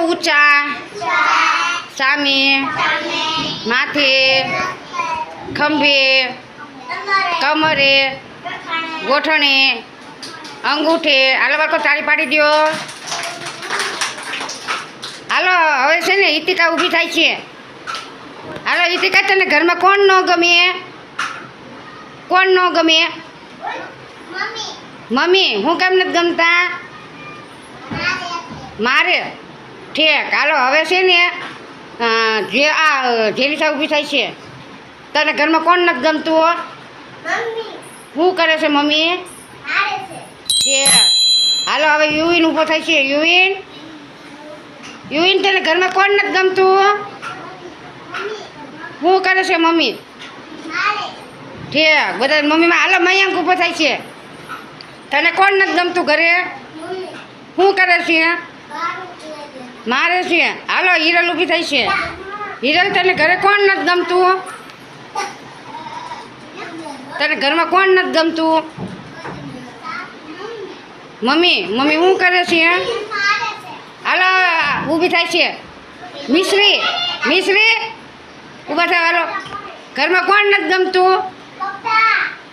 ઊંચા સામે માથે ખંભે કમરે ગોઠણે અંગૂઠે. હાલો બાળકો તાળી પાડી દો. હાલો હવે છે ને ઈતિકા ઊભી થાય છે. હાલો ઈતિકા, તને ઘરમાં કોણ ન ગમે? કોણ ન ગમે? મમ્મી. હું કેમ નથી ગમતા? મારે. ઠીક. હાલો હવે છે ને જે જેલિસા ઊભી થાય છે. તને ઘરમાં કોણ નથી ગમતું? શું કરે છે મમ્મી? ઠીક. હાલો હવે યુવીન ઊભો થાય છે. યુવીન. યુવીન, તને ઘરમાં કોણ નથી ગમતું? શું કરે છે મમ્મી? ઠીક. બધા મમ્મીમાં. હાલો મયાંક ઊભો થાય છે. તને કોણ નથી ગમતું ઘરે? શું કરે છે? મારે છે. હાલો હિરલ ઊભી થઈ છે. હિરલ, તને ઘરે કોણ નથી ગમતું? તને ઘરમાં કોણ નથી ગમતું? મમ્મી. મમ્મી શું કરે છે? હાલો ઊભી થાય છે. મિશ્રી. મિશ્રી ઊભા થાય. હાલો ઘરમાં કોણ નથી ગમતું?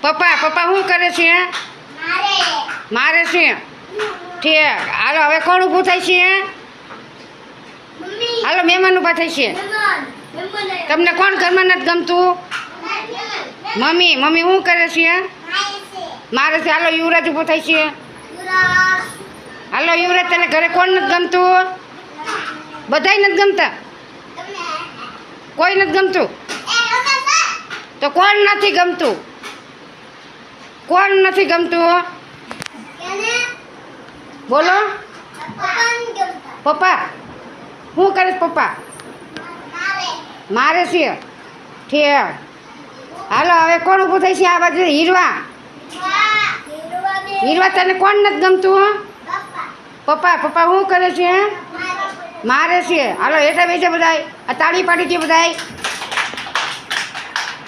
પપ્પા. પપ્પા શું કરે છે? મારે છે. ઠીક. હાલો હવે કોણ ઊભું થાય છે? હાલો મહેમાન ઊભા થાય છે. તમને કોણ ઘરમાં નથી ગમતું? મમ્મી. મમ્મી શું કરે છે? મારે છે. હાલો યુવરાજ ઊભો થાય છે. હાલો યુવરાજ, તને ઘરે કોણ નથી ગમતું? બધાય નથી ગમતા? કોઈ નથી ગમતું? તો કોણ નથી ગમતું? કોણ નથી ગમતું? બોલો. પપ્પા. શું કરે છે પપ્પા? મારે છે. ઠીક. હાલો હવે કોણ ઊભું થાય છે આ બાજુ? હીરવા. હીરવા, તને કોણ નથી ગમતું? પપ્પા. પપ્પા શું કરે છે? મારે છે. હાલો હેઠા બેસે બધાય. આ તાળી પાડી છે બધાય.